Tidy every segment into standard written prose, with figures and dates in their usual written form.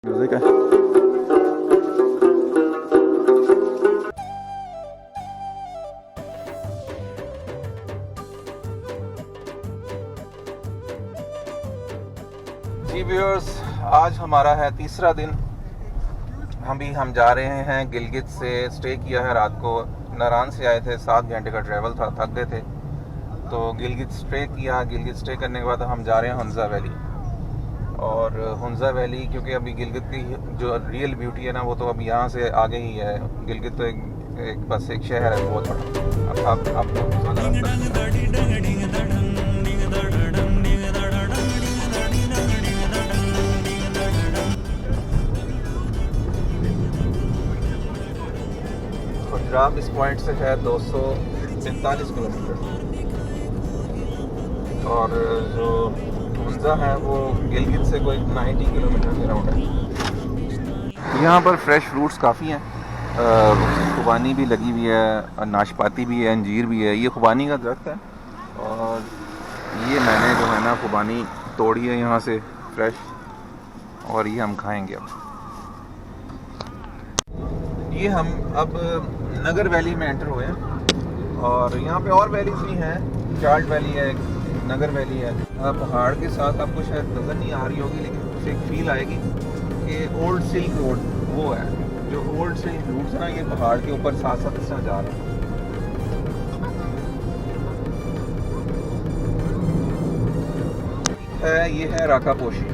Music है। जी viewers, आज हमारा है तीसरा दिन। हम जा रहे हैं गिलगित से। स्टे किया है रात को, नारान से आए थे, 7 घंटे का ट्रैवल था, थक गए थे तो गिलगित स्टे किया। गिलगित स्टे करने के बाद हम जा रहे हैं हुंज़ा वैली। और हुंज़ा वैली क्योंकि अभी गिलगित की जो रियल ब्यूटी है ना, वो तो अभी यहाँ से आगे ही है। गिलगित तो एक बस एक शहर है बहुत बड़ा। अब आपको खुजराब इस पॉइंट से है 245 किलोमीटर और जो हुंज़ा है वो गिलगित से कोई 90 किलोमीटर के राउंड है। यहाँ पर फ्रेश फ्रूट्स काफ़ी हैं। खुबानी भी लगी हुई है, नाशपाती भी है, अंजीर भी है। ये खुबानी का दरख्त है और ये मैंने जो है ना खुबानी तोड़ी है यहाँ से फ्रेश, और ये हम खाएंगे। अब ये हम अब नगर वैली में एंटर हुए हैं और यहाँ पे और वैलीज भी हैं। चार्ट वैली है, नगर वैली है। पहाड़ के साथ आपको शायद नज़र नहीं आ रही होगी, लेकिन उससे एक फील आएगी कि ओल्ड सिल्क रोड वो है। जो ओल्ड सिल्क रूट्स है ना, ये पहाड़ के ऊपर साथ साथ इस तरह जा रहे हैं। ये है राकापोशी।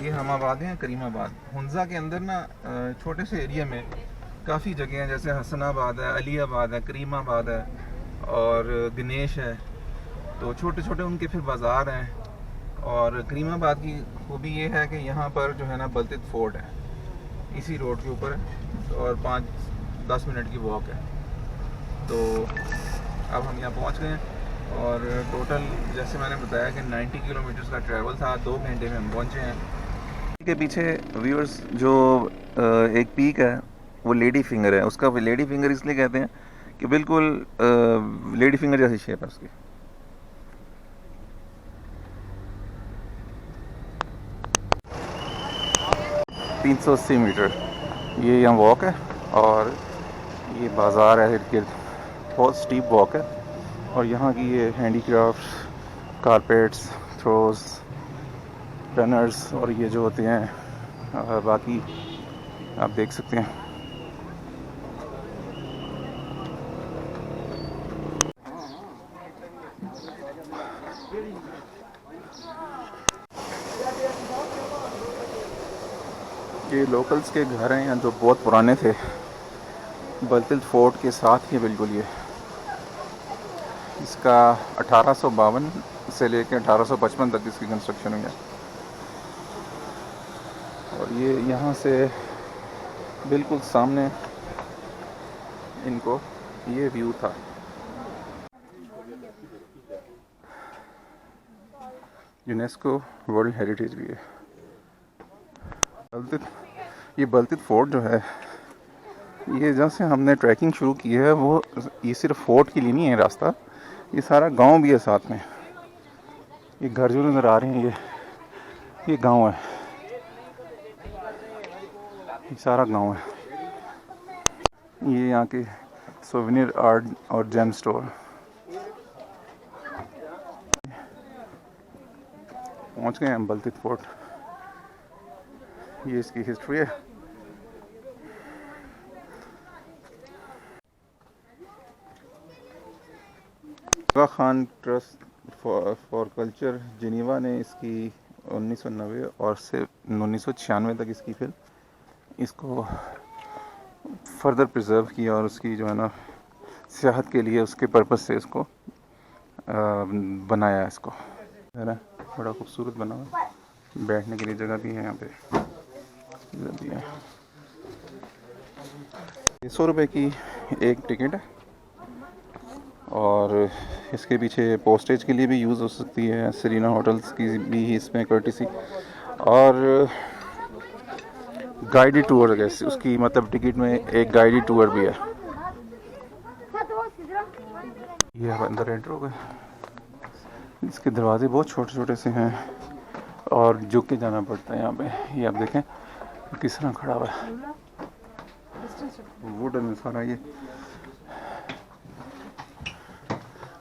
ये हम आबाद हैं करीमाबाद। हुंज़ा के अंदर ना छोटे से एरिया में काफ़ी जगह हैं, जैसे हसनाबाद है, अलीबाद है, करीमाबाद है और गणेश है। तो छोटे छोटे उनके फिर बाज़ार हैं। और करीमाबाद की खूबी ये है कि यहाँ पर जो है ना बल्तित फोर्ट है, इसी रोड के ऊपर है और 5-10 मिनट की वॉक है। तो अब हम यहाँ पहुँच गए हैं और टोटल जैसे मैंने बताया कि 90 किलोमीटर का ट्रैवल था। 2 घंटे में हम पहुँचे हैं। के पीछे व्यूअर्स जो एक पीक है वो लेडी फिंगर है। उसका लेडी फिंगर इसलिए कहते हैं कि बिल्कुल लेडी फिंगर जैसी शेप है उसकी। $380 मीटर ये यहाँ वॉक है और ये बाज़ार है इर्द गिर्द। बहुत स्टीप वॉक है और यहाँ की ये हैंडीक्राफ्ट्स, कारपेट्स, थ्रोज, रनर्स और ये जो होते हैं बाकी आप देख सकते हैं। ये लोकल्स के घर हैं यहाँ जो बहुत पुराने थे, बल्तिल फोर्ट के साथ ही बिल्कुल। ये इसका 1852 से लेकर 1855 तक इसकी कंस्ट्रक्शन हुई है और ये यहाँ से बिल्कुल सामने इनको ये व्यू था। यूनेस्को वर्ल्ड हेरिटेज भी है। ये बल्तित फोर्ट जो है, ये जहाँ से हमने ट्रैकिंग शुरू की है वो ये सिर्फ फोर्ट के लिए नहीं है रास्ता, ये सारा गांव भी है साथ में। ये घर जो नज़र आ रहे हैं ये गांव है, ये सारा गांव है। ये यहाँ के सोवेनियर आर्ट और जेम स्टोर। पहुँच गए हम बल्तित फोर्ट। ये इसकी हिस्ट्री है। Aga Khan trust for culture Geneva ने इसकी 1990 और से 1996 तक इसकी फिर इसको फर्दर प्रिजर्व किया और उसकी जो है ना सियाहत के लिए उसके पर्पस से इसको बनाया। इसको है ना बड़ा खूबसूरत बना हुआ, बैठने के लिए जगह भी है यहाँ पे। दिया 100 रुपये की एक टिकट है और इसके पीछे पोस्टेज के लिए भी यूज़ हो सकती है। सरीना होटल्स की भी इसमें कर्टिसी और गाइडेड टूर है उसकी, मतलब टिकट में एक गाइडेड टूर भी है। ये अंदर एंटर हो गए। इसके दरवाजे बहुत छोटे छोटे से हैं और झुक के जाना पड़ता है यहाँ पे। ये आप देखें किस तरह खड़ा हुआ है, वुडन है सारा ये,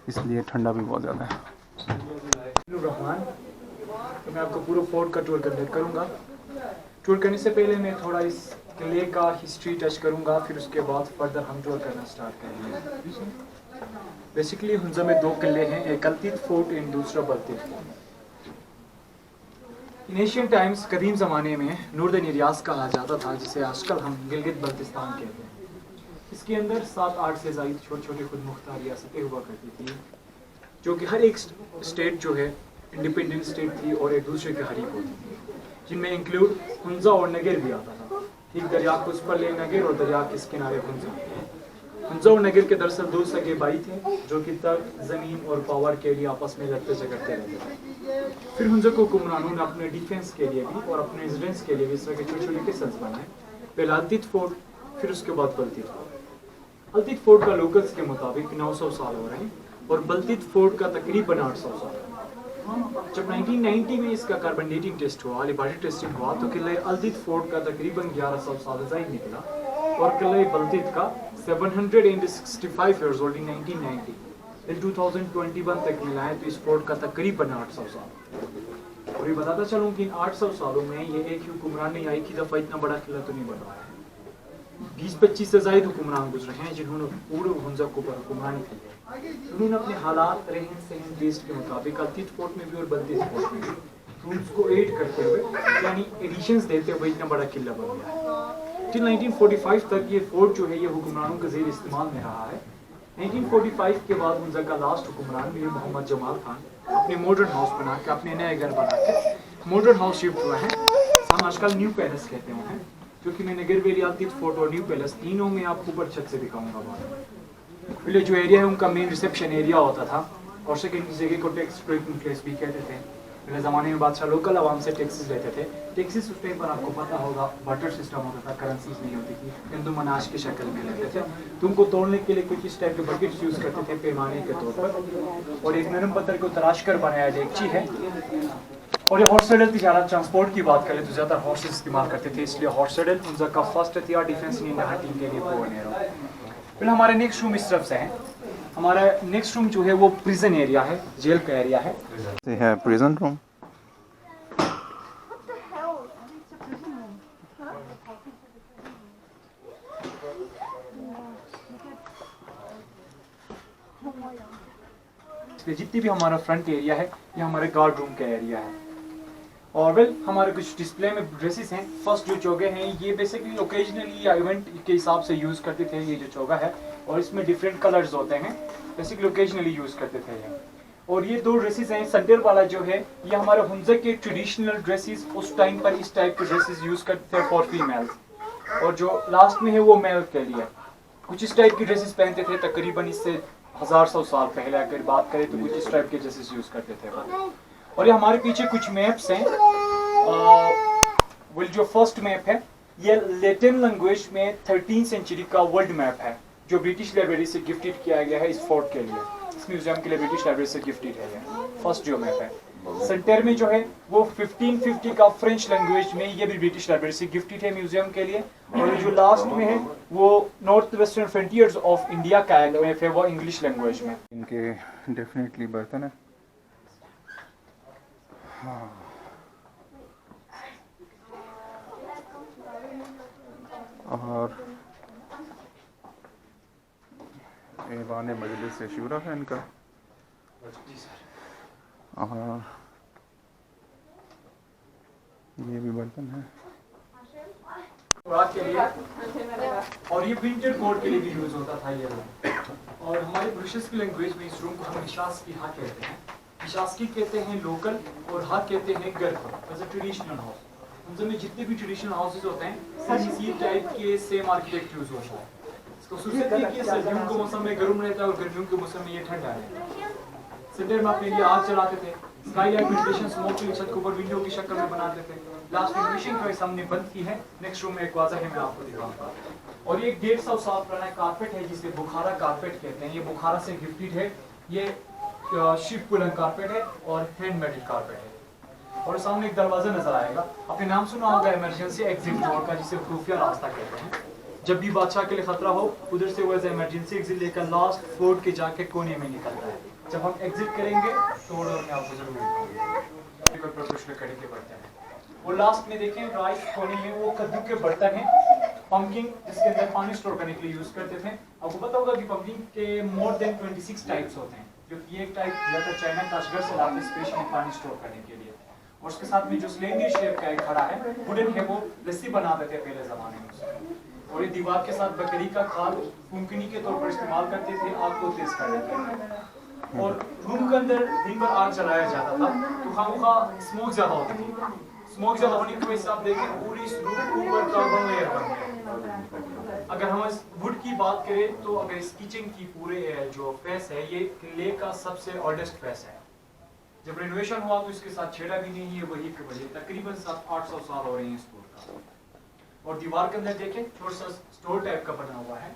इसलिए ठंडा भी बहुत ज़्यादा है। रहमान, तो मैं आपको पूरा फोर्ट का टूर कंडक्ट करूँगा। टूर करने से पहले मैं थोड़ा इस किले का हिस्ट्री टच करूँगा, फिर उसके बाद फर्दर हम टूर करना स्टार्ट करेंगे। बेसिकली हुंजा में 2 किले हैं, एक अल्तीत फोर्ट एंड दूसरा बल्तीत फोर्ट। इन एशियन टाइम्स कदीम ज़माने में नॉर्दर्न एरियाज कहा जाता था, जिसे आजकल हम गिलगित बल्तिस्तान कहते हैं। इसके अंदर 7-8 से ज़ायद छोटे छोटे खुद मुख्तार रियासतें हुआ करती थी, जो कि हर एक स्टेट जो है इंडिपेंडेंट स्टेट थी और एक दूसरे के करीब होती थी, जिनमें इंक्लूड हुंजा और नगर भी आता था। ठीक दरिया के उस पर ले नगर और दरिया के इस किनारे हुंजा। हुंजा और नगर के दरअसल 2 सगे भाई थे, जो कि तक ज़मीन और पावर के लिए आपस में लड़ते झगड़ते रहते थे। फिर हुंजा को हुक्मरानों ने अपने डिफेंस के लिए भी और अपने रेजिडेंस के लिए भी इस तरह के छोटे छोटे किस्से बनाए। पहले अल्तीत फोर्ट, फिर उसके बाद बल्तीत फोर्ट। अल्तीत फोर्ट का लोकल्स के मुताबिक 900 साल हो रहे हैं और बल्तीत फोर्ट का तकरीबन 800 साल। जब 1990 में इसका कार्बन डेटिंग टेस्ट हुआ, लिबार्टी टेस्टिंग हुआ, तो किले अल्तीत फोर्ट का तकरीबन 1100 साल ज़ायद निकला और किले बल्तीत का 765 years old in 1990 till 2021 तक मिला है, तो इस फोर्ट का तकरीबन 800 साल। और ये बताता चलूँ कि इन 800 सालों में ये एक हुक्मरान ने एक ही दफ़ा इतना बड़ा किला तो नहीं बनवाया है। 20-25 से ज़ायद हुक्मरान गुजरे हैं जिन्होंने पूरे हुंजा को हुक्मरानी की है। उन्होंने अपने हालात, रहन सहन, टेस्ट के मुताबिक अल्तीत फोर्ट में भी और बल्तीत फोर्ट में भी रूल्स को एड करते हुए, यानी एडिशंस देते हुए इतना बड़ा किला बन गया है। टिल 1945 तक ये फोर्ट जो है ये हुक्मरानों के ज़ेर इस्तेमाल में रहा है। 1945 के बाद हुंजा का लास्ट हुक्मरान मीर मोहम्मद जमाल खान अपने मॉडर्न हाउस बना के, अपने नए घर बना के मॉडर्न हाउस शिफ्ट हुए हैं। हम आजकल न्यू पैलेस कहते हैं, क्योंकि मैं नगर वेली, अल्तीत फोर्ट और न्यू पैलेस तीनों में आपको ऊपर छत से दिखाऊंगा। पहले जो एरिया है उनका मेन रिसेप्शन एरिया होता था और सेकेंड जगह को टैक्स पेइंग प्लेस भी कहते थे। पहले ज़माने में बादशाह लोकल आवाम से टैक्सेस लेते थे। टैक्सेस उस टाइम पर आपको पता होगा बटर सिस्टम होता था, करेंसीज नहीं होती थी, हिंदू मनाश की शक्ल में लेते थे। तो उनको तोड़ने के लिए कुछ इस टाइप के बकेट्स यूज़ करते थे पैमाने के तौर पर, और एक नरम पत्थर को तराश कर बनाया डेगची है। और ये हॉर्स सैडल तिजारत ट्रांसपोर्ट की बात करें तो ज़्यादा हॉर्सेस इस्तेमाल करते थे, इसलिए हॉर्स सैडल हुंजा का फर्स्ट हथियार डिफेंस इन इंडिया हंटिंग के लिए बोन एरो। फिर हमारे नेक्स्ट रूम इस तरफ से है। हमारा नेक्स्ट रूम जो है वो प्रिजन एरिया है, जेल का एरिया है। है प्रिजन रूम। जितनी भी हमारा फ्रंट एरिया है ये हमारे गार्ड रूम का एरिया है। और वेल हमारे कुछ डिस्प्ले में ड्रेसेस हैं। फर्स्ट जो चौगे हैं ये बेसिकली ओकेजनली या इवेंट के हिसाब से यूज़ करते थे। ये जो चौगा है और इसमें डिफरेंट कलर्स होते हैं, बेसिकली ओकेजनली यूज़ करते थे ये। और ये 2 ड्रेसेस हैं। सेंटर वाला जो है ये हमारे हुंजा के ट्रेडिशनल ड्रेसेस, उस टाइम पर इस टाइप के ड्रेसेस यूज़ करते थे फॉर फीमेल्स। और जो लास्ट में है वो मेल के लिए कुछ इस टाइप की ड्रेसेस पहनते थे। तकरीबन इससे 1000 साल पहले अगर बात करें तो कुछ इस टाइप के ड्रेसेस यूज़ करते थे वो। और ये हमारे पीछे कुछ मैप्स हैं। जो फर्स्ट मैप है ये लैटिन लैंग्वेज में 13th सेंचुरी का वर्ल्ड मैप है, जो ब्रिटिश लाइब्रेरी से गिफ्टेड किया गया है इस फोर्ट के लिए, इस म्यूजियम के लिए ब्रिटिश लाइब्रेरी से गिफ्टेड है ये फर्स्ट जो मैप है। सेंटर में जो है वो 1550 का फ्रेंच लैंग्वेज में, ये भी ब्रिटिश लाइब्रेरी से गिफ्टेड है म्यूजियम के लिए। और जो लास्ट में है वो north western frontiers of India का है, वो इंग्लिश लैंग्वेज में। इनके डेफिनेटली बर्तन है। हाँ। और ऐवान मजलिस से शूरा है इनका। और ये भी बर्तन है के लिए, और ये विंटर कोट के लिए भी यूज होता था ये रूम। और हमारे ब्रिटिश की लैंग्वेज में इस रूम को हम शासकी हाथ कहते हैं। शासकी कहते हैं लोकल और हाथ कहते हैं घर पर, एज अ ट्रेडिशनल हाउस। उनमें जितने भी ट्रेडिशनल हाउसेज होते हैं सब इसी टाइप के सेम आर्किटेक्ट यूज होता है। इसको खासियत है कि सर्दियों के मौसम में गर्म रहता है और गर्मियों के मौसम में ये ठंडा रहता है। सेंटर में अपने लिए आग चलाते थे, स्काई लाइट वेंटिलेशन स्मोक की छत के ऊपर विंडो की शक्ल में बनाते थे। लास्ट वेंटिलेशन का सामने बंद की है। नेक्स्ट रूम में एक वाजा है, मैं आपको दिखाऊंगा। और ये 150 साल पुराना कारपेट है जिसे बुखारा कारपेट कहते हैं। ये बुखारा से गिफ्टेड है। ये शिप वुलन कारपेट है और हैंड मेडेड कारपेट है। और सामने एक दरवाजा नजर आएगा, आपने नाम सुना होगा इमरजेंसी एग्जिट डोर का, जिसे खुफिया रास्ता कहते हैं। जब भी बादशाह के लिए खतरा हो, उधर से वो इमरजेंसी एग्जिट लेकर लास्ट फोर्ट के जाके कोने में निकलता है। जब हम एग्जिट करेंगे तो डोर में आपको जरूर कड़ी के बर्तन है। वो लास्ट में देखें राइट कोने में वो कद्दू के बर्तन है, पंपकिन, जिसके अंदर पानी स्टोर करने के लिए यूज करते थे। आपको पता होगा कि पंपकिन के मोर देन 26 टाइप्स होते हैं, जो ये एक टाइप ज्यादातर चाइना काशगर से लाते स्पेशली पानी स्टोर करने के लिए। और उसके साथ में जो सिलेंडर शेप का एक खड़ा है वुडन है, वो रस्सी बनाते थे पहले जमाने में उससे। और ये दीवार के साथ बकरी का खाल फुंकनी के तौर पर इस्तेमाल करते थे आग को तेज करने के लिए। और रूम के अंदर दिन भर आग जलाया जाता था तो खामखा स्मोक ज्यादा होती थी। स्मोक ज्यादा होने की वजह से आप देखें पूरी रूम के ऊपर कार्बन लेयर बन गया। अगर हम इस वुड की बात करें तो अगर इस किचन की पूरे जो फेस है ये किले का सबसे ओल्डेस्ट फेस है। जब रेनोवेशन हुआ तो इसके साथ छेड़ा भी नहीं है, वही के वजह तकरीबन 700-800 साल हो रहे हैं इस वुड का। और दीवार के अंदर देखें छोटा सा स्टोर टाइप का बना हुआ है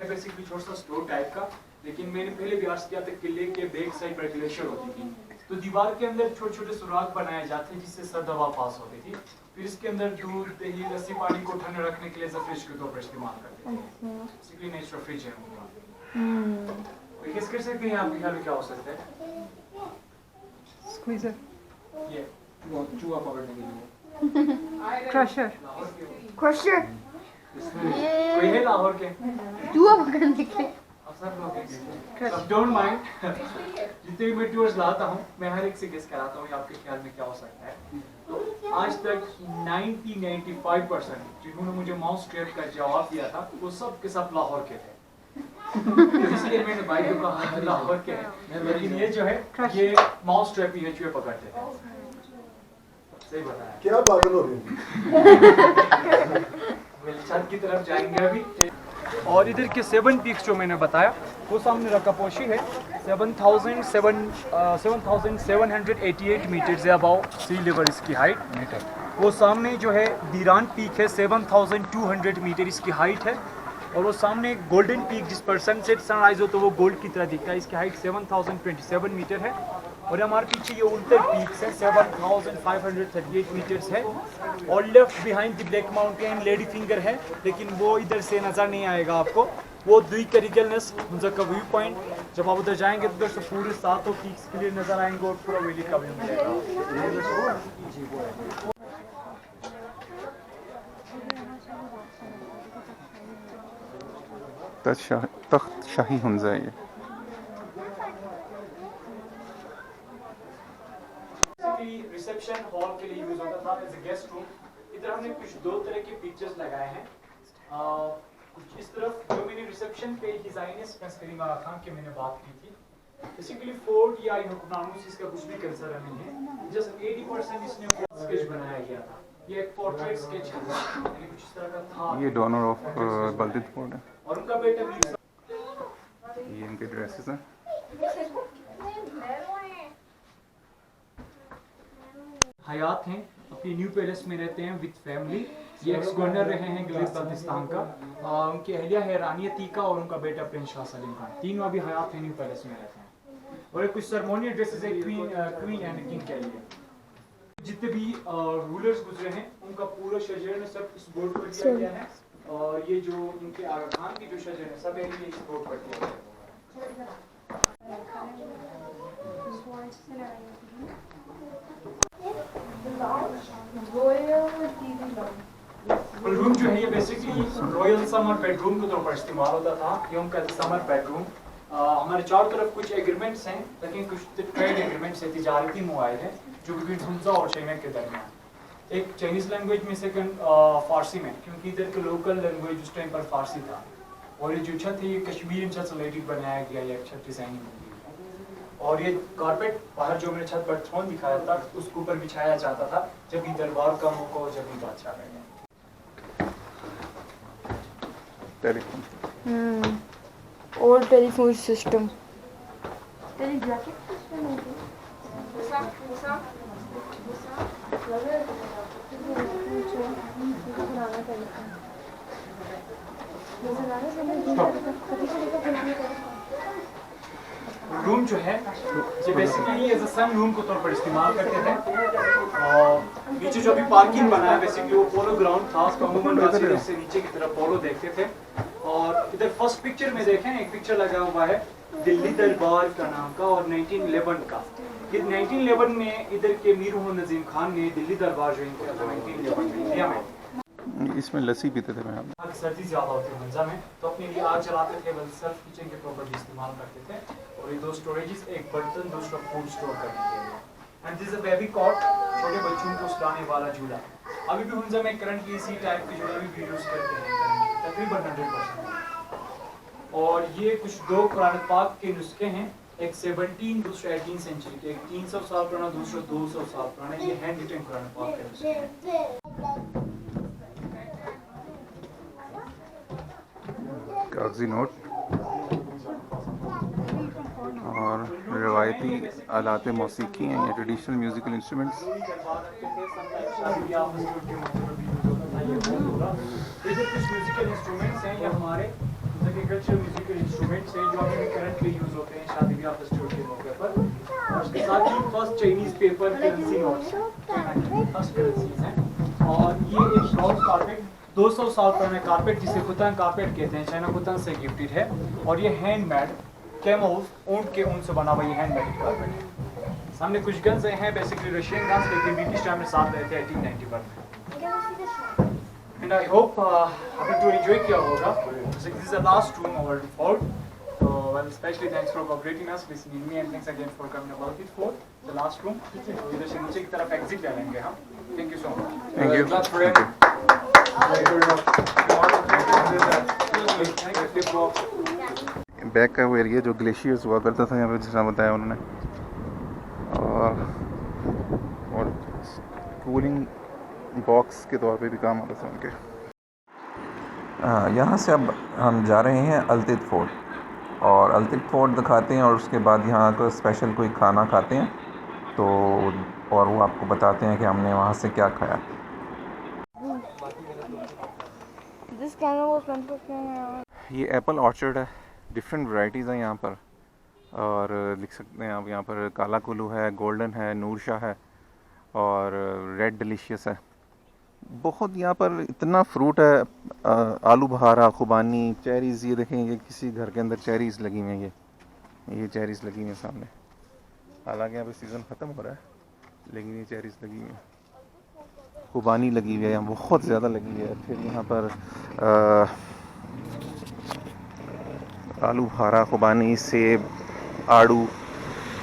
बेसिकली छोटा सा स्टोर टाइप का। लेकिन मैंने पहले भी अर्ज किया था किले के बैक साइड पर ग्लेशियर होती थी, तो दीवार के अंदर छोटे छोटे सुराख बनाए जाते जिससे सर्द हवा पास होती थी। फिर इसके अंदर दूध दही लस्सी पानी को ठंडा रखने के लिए फ्रिज के तौर पर इस्तेमाल करते थे। बेसिकली नेचुरल फ्रिज है उनका। तो गेस कर सकते हैं आपके ख्याल में क्या हो सकता है? स्क्वीजर, ये चूहा पकड़ने के लिए क्रशर, क्रशर, कोई है लाहौर के चूहा पकड़ने के लिए। सब लोग डोंट माइंड जितने भी मैं टूर्स लाता हूँ मैं हर एक से गेस कराता हूँ आपके ख्याल में क्या हो सकता है। तो आज तक 90-95% जिन्होंने मुझे माउस ट्रैप का जवाब दिया था वो सब के सब लाहौर के थे। इसलिए मैंने भाई को कहा लाहौर के हैं, लेकिन ये जो है ये माउस ट्रैप ही है, चूहे पकड़ते थे। सही बताया, क्या पागल हो रहे हैं? छत की तरफ जाएंगे अभी। और इधर के 7 पीक्स जो मैंने बताया वो सामने रकापोशी है 7,788 मीटर से अबाउ सी लेवल इसकी हाइट। वो सामने जो है दीरान पीक है 7,200 मीटर इसकी हाइट है। और वो सामने गोल्डन पीक जिस पर सनसेट सनराइज हो तो वो गोल्ड की तरह दिखता है, इसकी हाइट 7,027 मीटर है। और हमारे पीछे ये उल्टर पीक्स है 7,538 मीटर्स है। और left behind the black mountain lady finger है, लेकिन वो इधर से नज़र नहीं आएगा आपको। वो दुई करिगलनेस का व्यू पॉइंट, जब आप उधर जाएंगे तो उधर से पूरे 7 पीक्स क्लियर नज़र आएंगे और पूरा वैली का व्यू मिलेगा। जी वो है। तख्त शाही हमजा है ये। रिसेप्शन हॉल के लिए यूज होता था एज ए गेस्ट रूम। इधर हमने कुछ 2 तरह के पिक्चर्स लगाए हैं। कुछ इस तरफ जो मैंने रिसेप्शन पे डिजाइनर्स प्रिंस करीमा खान के मैंने बात की थी। बेसिकली फोर्ट या हुक्मनामों इसका कुछ भी कंसर्न नहीं है, जस्ट 80% इसने स्केच बनाया गया था। ये एक पोर्ट्रेट स्केच है, यानी कुछ इस तरह का था। ये डोनर ऑफ बलदित फोर्ट है और उनका बेटा भी ये इनके ड्रेसेस हैं। हयात हैं, अपनी न्यू पैलेस में रहते हैं विद फैमिली। ये एक्स गवर्नर रहे हैं गिलगित बाल्टिस्तान का। उनकी अहलिया है रानी अतीका और उनका बेटा प्रिंस शाह सलीम खान, तीनों अभी हयात हैं, न्यू पैलेस में रहते हैं। और कुछ सेरेमोनियल ड्रेसेस है क्वीन एंड किंग के लिए। जितने भी रूलर्स गुजरे हैं उनका पूरा शजर ने सब इस बोर्ड पर किया गया है। और ये जो उनके आगा खान की जो शजर है सब ये इस बोर्ड पर किया गया है। रूम जो है ये बेसिकली रॉयल समर बेडरूम के तौर पर इस्तेमाल होता था। ये उनका समर बेडरूम। हमारे चारों तरफ कुछ एग्रीमेंट्स हैं, लेकिन कुछ ट्रेड एग्रीमेंट्स है, तिजारती मुआहदे हैं जो बिटवीन हमजा और शेमेक के दरमियान। एक चाइनीज लैंग्वेज में, सेकंड फारसी में, क्योंकि इधर के लोकल लैंग्वेज उस टाइम पर फारसी था। और ये जो छत है ये कश्मीरी छत से रिलेटेड बनाया गया, ये छत डिजाइनिंग होगी। और ये कारपेट बाहर जो मैंने छत पर थ्रोन दिखाया था उसके ऊपर बिछाया जाता था जब भी दरबार का मौका हो, जब भी बादशाह का। Telephone old telephone system. Room जो है ये basically as a sun room के तौर पर इस्तेमाल करते थे। और नीचे जो अभी पार्किंग बना है बेसिकली वो पोलो ग्राउंड था, उसको अमूमन वासी से नीचे की तरफ पोलो देखते थे। और इधर फर्स्ट पिक्चर में देखें एक पिक्चर लगा हुआ है दिल्ली दरबार का नाम का और 1911 का। ये 1911 में इधर के मीर मोहम्मद नजीम खान ने दिल्ली दरबार ज्वाइन किया था 1911 में इंडिया में। इसमें लस्सी पीते थे मैं। सर्दी ज़्यादा होती है मंजा में तो अपने लिए आग जलाते थे, बल्कि सेल्फ किचन के तौर पर भी इस्तेमाल करते थे। और ये दो स्टोरेजेस, एक बर्तन दूसरा फूड स्टोर करने के लिए। And this is a baby cot, छोटे बच्चों को सुलाने वाला झूला। अभी भी हुंजा में करंटली इसी टाइप के झूले भी यूज़ करते हैं तकरीबन 100%। और ये कुछ दो कुरान पाक के नुस्खे हैं, एक 17 दूसरा 18 सेंचुरी के, एक 300 साल पुराना दूसरा 200 साल पुराना। ये हैंड रिटन कुरान पाक के नुस्खे हैं। कागजी नोट और रिवायती आलात मौसीकी हैं या ट्रेडिशनल म्यूज़िकल इंस्ट्रूमेंट्स। इधर कुछ म्यूजिकल इंस्ट्रूमेंट्स हैं, ये हमारे कल्चरल म्यूजिकल इंस्ट्रूमेंट्स हैं जो अभी करंटली यूज होते हैं शादी ब्याह फेस्टिवल के मौके पर। और इसके साथ ही first Chinese paper currency notes first currencies हैं। और ये एक ब्राउन कारपेट 200 साल पुराना कारपेट जिसे खुतान कारपेट कहते हैं, चाइना खुतान से गिफ्टेड है। और ये हैंडमेड कैमल्स ऊंट के ऊन से बना हुआ ये हैंडमेड कारपेट है। सामने कुछ गन्स हैं बेसिकली रशियन गन्स, लेकिन ब्रिटिश टाइम में साथ रहे थे 1891 में। एंड आई होप आपने टूर एंजॉय किया होगा। This is the last room of our fort. So, well, especially thanks for cooperating us, listening me, and thanks again for coming about it for the last room. इधर से नीचे की तरफ exit ले लेंगे हम। Thank you so much. Thank you. Clap for him. Back का वो एरिया जो ग्लेशियर्स हुआ करता था यहाँ पे, जितना बताया उन्होंने, और कूलिंग बॉक्स के तौर पे भी काम आता था उनके। यहाँ से अब हम जा रहे हैं अल्तित फोर्ट, और अल्तित फोर्ट दिखाते हैं और उसके बाद यहाँ का स्पेशल कोई खाना खाते हैं तो, और वो आपको बताते हैं कि हमने वहाँ से क्या खाया। ये एप्पल ऑर्चर्ड है, डिफरेंट वैरायटीज़ हैं यहाँ पर, और लिख सकते हैं आप यहाँ पर काला कुल्लू है, गोल्डन है, नूरशाह है और रेड डिलीशियस है। बहुत यहाँ पर इतना फ्रूट है, आलू बहारा, खुबानी, चेरीज़। ये देखेंगे किसी घर के अंदर चेरीज़ लगी हुई हैं, ये चेरीज़ लगी हुई हैं सामने। हालांकि यहाँ पे सीज़न ख़त्म हो रहा है लेकिन ये चेरीज़ लगी हुई हैं। खुबानी लगी हुई है यहाँ, बहुत ज़्यादा लगी हुई है। फिर यहाँ पर आलू बहारा, खुबानी, सेब, आड़ू,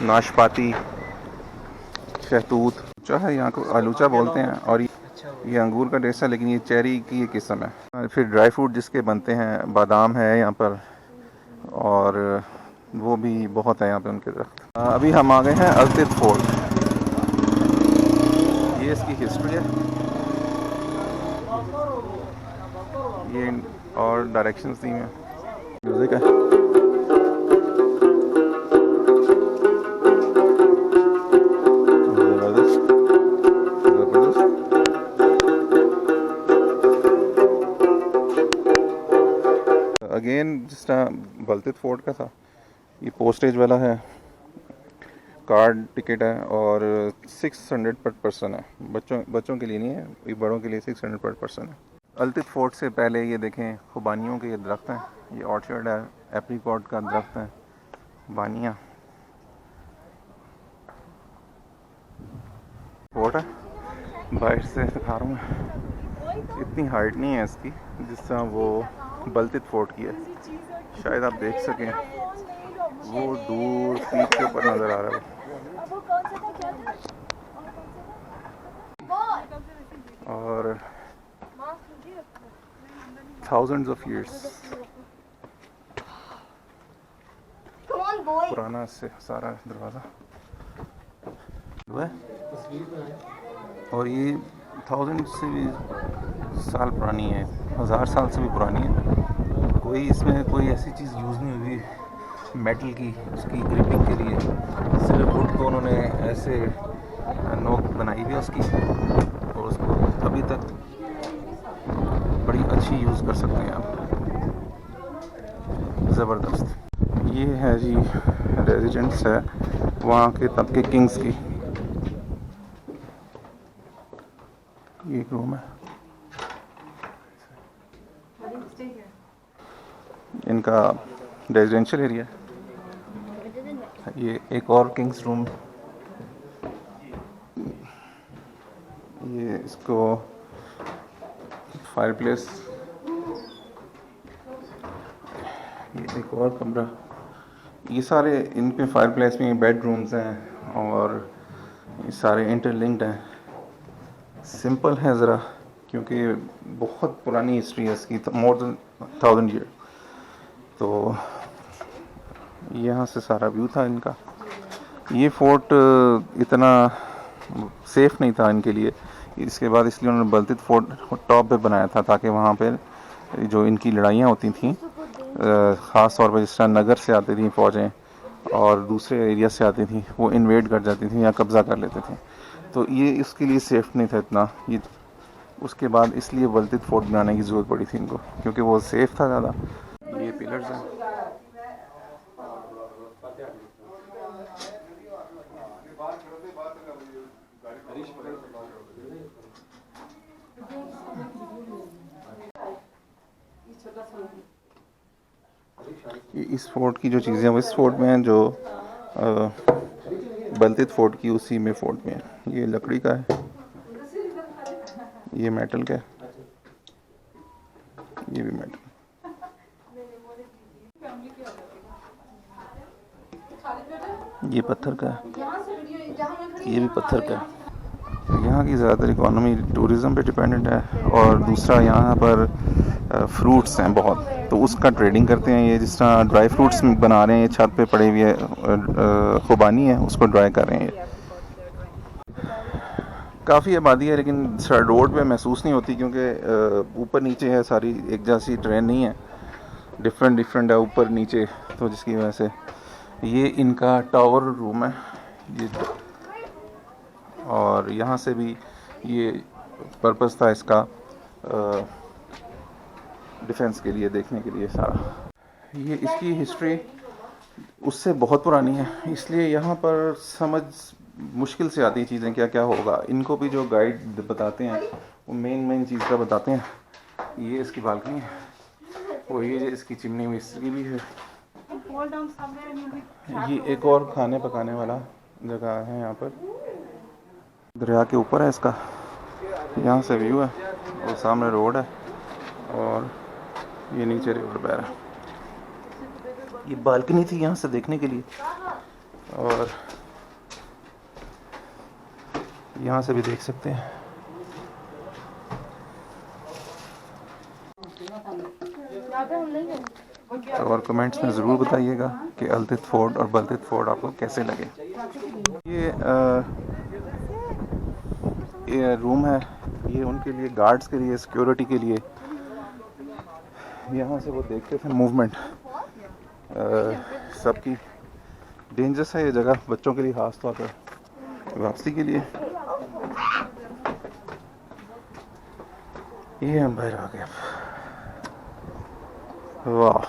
नाशपाती, शहतूत, चाहे यहाँ को आलूचा बोलते हैं। और ये अंगूर का टेस्ट है, लेकिन ये चेरी की ये किस्म है। फिर ड्राई फ्रूट जिसके बनते हैं, बादाम है यहाँ पर, और वो भी बहुत है यहाँ पे उनके दरख्त। अभी हम आ गए हैं अल्तित फोर्ट। ये इसकी हिस्ट्री है, ये और डायरेक्शंस दी हैं, म्यूज़िक है। अगेन जिस तरह बल्तित फोर्ट का था, ये पोस्टेज वाला है, कार्ड टिकट है और 600 पर पर्सन है। बच्चों के लिए नहीं है, ये बड़ों के लिए 600 पर पर्सन है। अल्तित फोर्ट से पहले ये देखें खुबानियों के ये दरख्त हैं, ये ऑर्चर्ड है, एप्रीकॉट का दरख्त है, बानियाँ। फोर्ट है, बाहर से दिखा रहा हूँ। इतनी हाइट नहीं है इसकी जिस तरह वो बल्तित फोर्ट की है, शायद आप देख सकें, वो दूर पीक के ऊपर नज़र आ रहा है। और thousands of years पुराना से सारा दरवाज़ा है, और ये 1000 से भी साल पुरानी है, 1000 साल से भी पुरानी है। कोई इसमें कोई ऐसी चीज़ यूज़ नहीं हुई मेटल की उसकी ग्रिपिंग के लिए, सिर्फ वुड को उन्होंने ऐसे नोक बनाई हुई है उसकी, और उसको अभी तक बड़ी अच्छी यूज़ कर सकते हैं आप। ज़बरदस्त। ये है जी रेजिडेंस है वहाँ के तब के किंग्स की। ये एक रूम है इनका रेजिडेंशियल एरिया। ये एक और किंग्स रूम, ये इसको फायरप्लेस। ये एक और कमरा, ये सारे इनके फायरप्लेस में बेडरूम्स हैं और ये सारे इंटरलिंक्ड हैं। सिंपल है ज़रा क्योंकि बहुत पुरानी हिस्ट्री है इसकी, मोर देन 1000 ईयर। तो यहाँ से सारा व्यू था इनका। ये फोर्ट इतना सेफ नहीं था इनके लिए, इसके बाद इसलिए उन्होंने बलतित फोर्ट टॉप पे बनाया था ताकि वहाँ पे जो इनकी लड़ाइयाँ होती थी, ख़ास तौर पर जिस तरह नगर से आती थी फ़ौजें और दूसरे एरिया से आती थी, वो इन्वेड कर जाती थी या कब्ज़ा कर लेते थे। तो ये इसके लिए सेफ नहीं था इतना। ये उसके बाद इसलिए बलतित फोर्ट बनाने की ज़रूरत पड़ी थी इनको, क्योंकि वो सेफ था ज़्यादा। ये पिलर्स हैं। ये इस फोर्ट की जो चीज़ें हैं वो इस फोर्ट में हैं जो बलतित फोर्ट की उसी में फोर्ट में है। ये लकड़ी का है, ये मेटल का है, ये भी मेटल। ये पत्थर का है, ये भी पत्थर का है। यहाँ की ज़्यादातर इकोनॉमी टूरिज़्म पे डिपेंडेंट है और दूसरा यहाँ पर फ्रूट्स हैं बहुत, तो उसका ट्रेडिंग करते हैं। ये जिस तरह ड्राई फ्रूट्स बना रहे हैं, ये छत पे पड़े हुए खुबानी है, उसको ड्राई कर रहे हैं। ये काफ़ी आबादी है लेकिन रोड पे महसूस नहीं होती क्योंकि ऊपर नीचे है, सारी एक जैसी ट्रेन नहीं है, डिफरेंट है ऊपर नीचे, तो जिसकी वजह से ये इनका टावर रूम है ये। और यहाँ से भी ये पर्पस था इसका डिफेंस के लिए, देखने के लिए सारा। ये इसकी हिस्ट्री उससे बहुत पुरानी है, इसलिए यहाँ पर समझ मुश्किल से आती चीज़ें क्या क्या होगा। इनको भी जो गाइड बताते हैं वो मेन चीज़ का बताते हैं। ये इसकी बालकनी है, और ये इसकी चिमनी मिस्त्री भी है। ये एक और खाने पकाने वाला जगह है यहाँ पर, दरिया के ऊपर है इसका। यहाँ से व्यू है और सामने रोड है और ये नीचे रिवर बह रहा है। ये बालकनी थी यहाँ से देखने के लिए, और यहाँ से भी देख सकते हैं। और कमेंट्स में ज़रूर बताइएगा कि अलतित फोर्ट और बलतित फोर्ट आपको कैसे लगे। ये रूम है, ये उनके लिए गार्ड्स के लिए, सिक्योरिटी के लिए। यहाँ से वो देखते थे मूवमेंट सबकी। डेंजरस है ये जगह बच्चों के लिए, खास तौर पर वापसी के लिए। ये हम बाहर आ गए। वाह,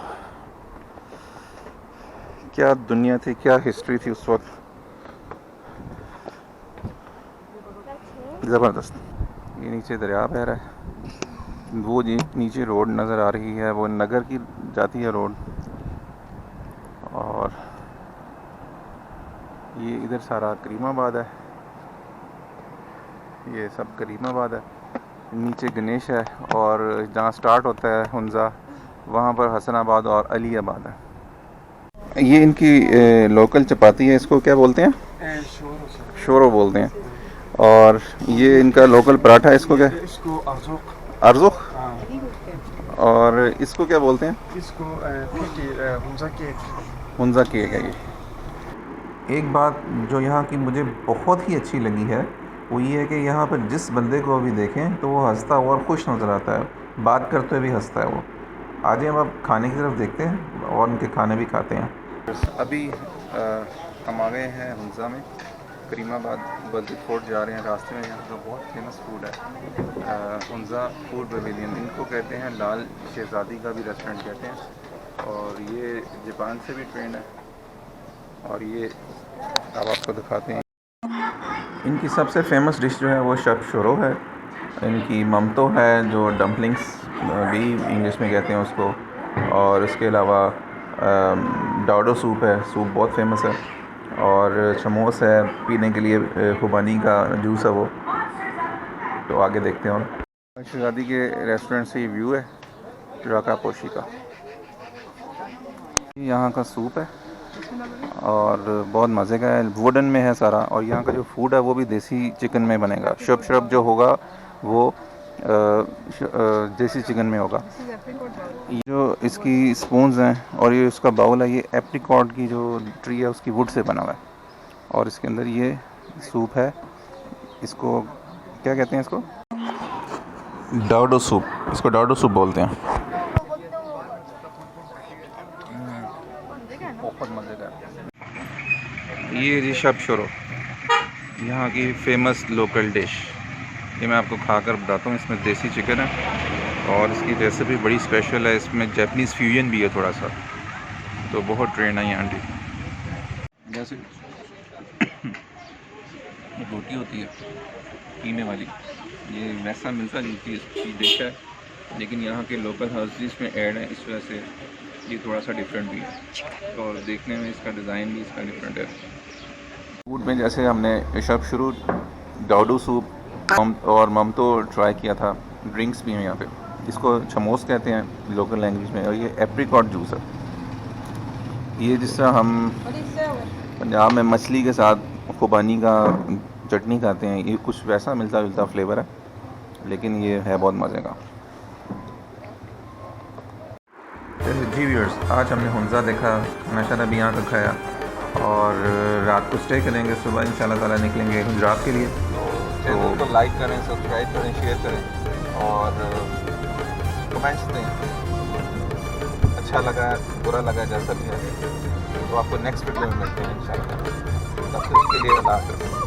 क्या दुनिया थी, क्या हिस्ट्री थी उस वक्त, ज़बरदस्त। ये नीचे दरिया बह रहा है, वो जी नीचे रोड नज़र आ रही है, वो नगर की जाती है रोड। और ये इधर सारा करीमाबाद है, ये सब करीमाबाद है। नीचे गणेश है और जहाँ स्टार्ट होता है हुंजा, वहाँ पर हसनाबाद और अलीआबाद है। ये इनकी लोकल चपाती है, इसको क्या बोलते हैं? शोरो बोलते हैं। और ये इनका लोकल पराठा है, इसको क्या? इसको अर्जुक। अर्जुक? और इसको क्या बोलते हैं? इसको हुंजा केक। हुंजा केक है ये। एक बात जो यहाँ की मुझे बहुत ही अच्छी लगी है वो ये है कि यहाँ पर जिस बंदे को भी देखें तो वो हंसता हुआ और खुश नज़र आता है, बात करते हुए भी हंसता है वो। आज हम अब खाने की तरफ देखते हैं और उनके खाने भी खाते हैं। अभी हम आ गए हैं हुंजा में, करीमाबाद बलतित फोर्ट जा रहे हैं। रास्ते में यहाँ का बहुत फेमस फूड है हुंजा फूड पवेलियन, इनको कहते हैं, लाल शहज़ादी का भी रेस्टोरेंट कहते हैं। और ये जापान से भी ट्रेंड है। और ये अब आपको दिखाते हैं। इनकी सबसे फेमस डिश जो है वो शब शोरो है। इनकी ममतो है जो डम्पलिंग्स भी इंग्लिश में कहते हैं उसको। और इसके अलावा डाउडो सूप है, सूप बहुत फेमस है। और चमोस है पीने के लिए, खुबानी का जूस है वो। तो आगे देखते हैं। और शहजादी के रेस्टोरेंट से ये व्यू है राका पोशी का। यहाँ का सूप है और बहुत मज़े का है, वुडन में है सारा। और यहाँ का जो फूड है वो भी देसी चिकन में बनेगा। शब शब जो होगा वो देसी चिकन में होगा। ये जो इसकी स्पून्स हैं और ये उसका बाउल है, ये एप्रिकॉट की जो ट्री है उसकी वुड से बना हुआ है। और इसके अंदर ये सूप है, इसको क्या कहते हैं, इसको डाउडो सूप, इसको डाउडो सूप बोलते हैं। बहुत मज़े का। ये जी शब शोरो यहाँ की फेमस लोकल डिश। ये मैं आपको खाकर बताता हूँ। इसमें देसी चिकन है और इसकी रेसिपी बड़ी स्पेशल है। इसमें जापानीज़ फ्यूजन भी है थोड़ा सा, तो बहुत ट्रेंड है यहाँ की। जैसे रोटी होती है कीमे वाली, ये वैसा मिलता जुलती इसकी डिश है, लेकिन यहाँ के लोकल हर्ब्स इसमें ऐड है, इस वजह से ये थोड़ा सा डिफरेंट भी है। और देखने में इसका डिज़ाइन भी इसका डिफरेंट है। फूड में जैसे हमने शब शुरू, डाउडो सूप और ममतो ट्राई किया था। ड्रिंक्स भी हैं यहाँ पे, इसको चमोस कहते हैं लोकल लैंग्वेज में। और ये एप्रिकॉट जूस है। ये जिस तरह हम पंजाब में मछली के साथ खुबानी का चटनी खाते हैं, ये कुछ वैसा मिलता जुलता फ्लेवर है, लेकिन ये है बहुत मज़े का। जी व्यूअर्स, आज हमने हुंज़ा देखा, माशाल्लाह भी यहाँ का खाया और रात को स्टे करेंगे। सुबह इंशाल्लाह ताला निकलेंगे गुजरात के लिए। चैनल को लाइक करें, सब्सक्राइब करें, शेयर करें और कमेंट्स दें। अच्छा लगा, बुरा लगा, जैसा भी है, तो आपको नेक्स्ट वीडियो में मिलते हैं इंशाल्लाह। तब तक के लिए अल्लाह हाफ़िज़।